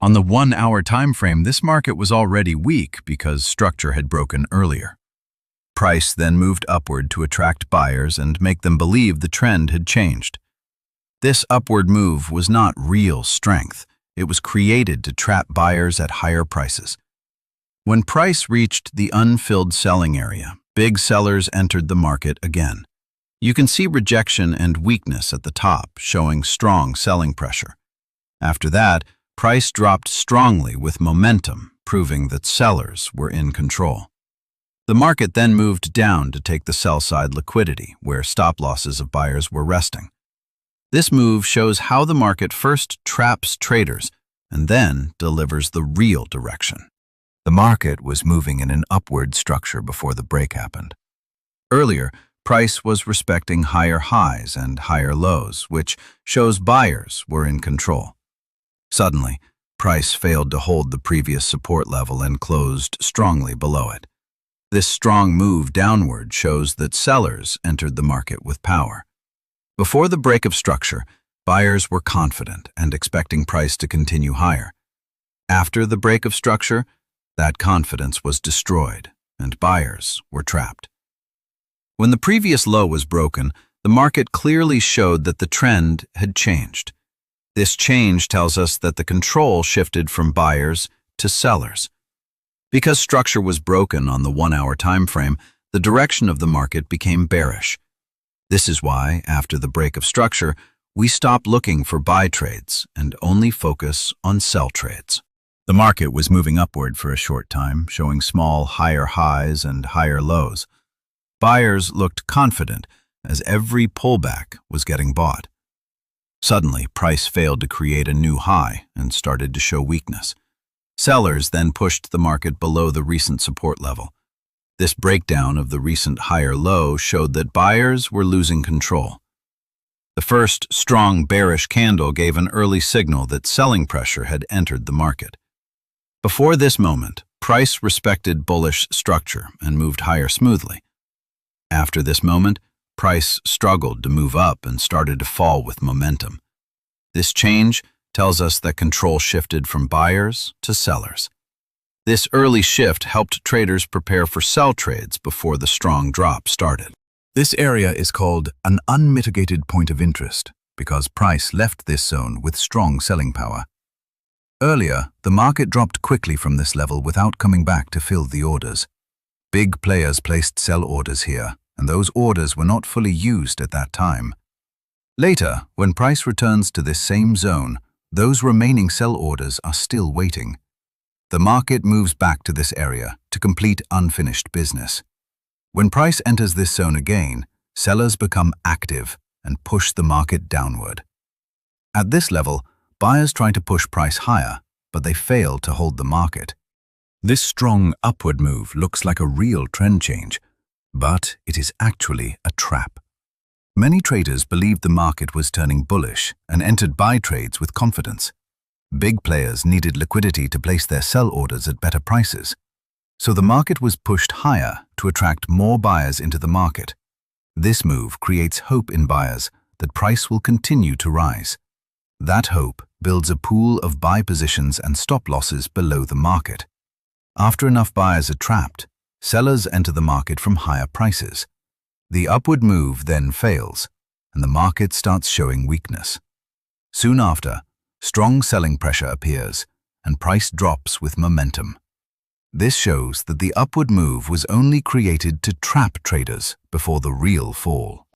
On the 1-hour time frame, this market was already weak because structure had broken earlier. Price then moved upward to attract buyers and make them believe the trend had changed. This upward move was not real strength. It was created to trap buyers at higher prices. When price reached the unfilled selling area, big sellers entered the market again. You can see rejection and weakness at the top, showing strong selling pressure. After that, price dropped strongly with momentum, proving that sellers were in control. The market then moved down to take the sell-side liquidity, where stop losses of buyers were resting. This move shows how the market first traps traders and then delivers the real direction. The market was moving in an upward structure before the break happened. Earlier, price was respecting higher highs and higher lows, which shows buyers were in control. Suddenly, price failed to hold the previous support level and closed strongly below it. This strong move downward shows that sellers entered the market with power. Before the break of structure, buyers were confident and expecting price to continue higher. After the break of structure, that confidence was destroyed and buyers were trapped. When the previous low was broken, the market clearly showed that the trend had changed. This change tells us that the control shifted from buyers to sellers. Because structure was broken on the 1-hour time frame, the direction of the market became bearish. This is why, after the break of structure, we stop looking for buy trades and only focus on sell trades. The market was moving upward for a short time, showing small higher highs and higher lows. Buyers looked confident as every pullback was getting bought. Suddenly, price failed to create a new high and started to show weakness. Sellers then pushed the market below the recent support level. This breakdown of the recent higher low showed that buyers were losing control. The first strong bearish candle gave an early signal that selling pressure had entered the market. Before this moment, price respected bullish structure and moved higher smoothly. After this moment, price struggled to move up and started to fall with momentum. This change tells us that control shifted from buyers to sellers. This early shift helped traders prepare for sell trades before the strong drop started. This area is called an unmitigated point of interest because price left this zone with strong selling power. Earlier, the market dropped quickly from this level without coming back to fill the orders. Big players placed sell orders here, and those orders were not fully used at that time. Later, when price returns to this same zone, those remaining sell orders are still waiting. The market moves back to this area to complete unfinished business. When price enters this zone again, sellers become active and push the market downward. At this level, buyers try to push price higher, but they fail to hold the market. This strong upward move looks like a real trend change, but it is actually a trap. Many traders believed the market was turning bullish and entered buy trades with confidence. Big players needed liquidity to place their sell orders at better prices. So the market was pushed higher to attract more buyers into the market. This move creates hope in buyers that price will continue to rise. That hope builds a pool of buy positions and stop losses below the market. After enough buyers are trapped, sellers enter the market from higher prices. The upward move then fails, and the market starts showing weakness. Soon after, strong selling pressure appears, and price drops with momentum. This shows that the upward move was only created to trap traders before the real fall.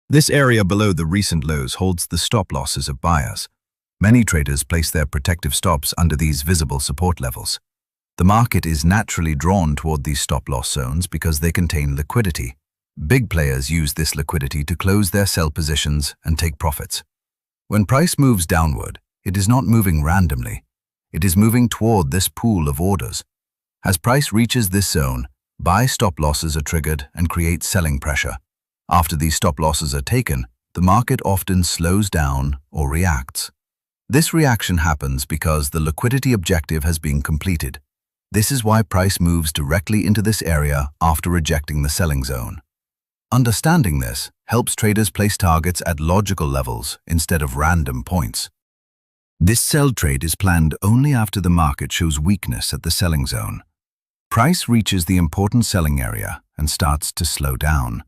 This area below the recent lows holds the stop losses of buyers. Many traders place their protective stops under these visible support levels. The market is naturally drawn toward these stop loss zones because they contain liquidity. Big players use this liquidity to close their sell positions and take profits. When price moves downward, it is not moving randomly. It is moving toward this pool of orders. As price reaches this zone, buy stop losses are triggered and create selling pressure. After these stop losses are taken, the market often slows down or reacts. This reaction happens because the liquidity objective has been completed. This is why price moves directly into this area after rejecting the selling zone. Understanding this helps traders place targets at logical levels instead of random points. This sell trade is planned only after the market shows weakness at the selling zone. Price reaches the important selling area and starts to slow down.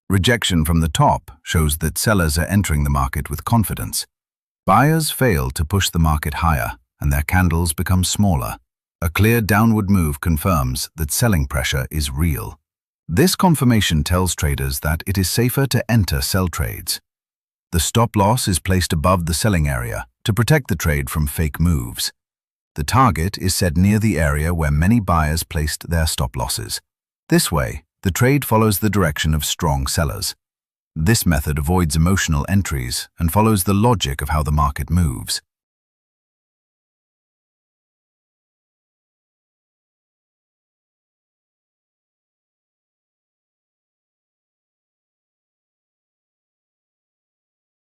Rejection from the top shows that sellers are entering the market with confidence. Buyers fail to push the market higher, and their candles become smaller. A clear downward move confirms that selling pressure is real. This confirmation tells traders that it is safer to enter sell trades. The stop loss is placed above the selling area to protect the trade from fake moves. The target is set near the area where many buyers placed their stop losses. This way, the trade follows the direction of strong sellers. This method avoids emotional entries and follows the logic of how the market moves.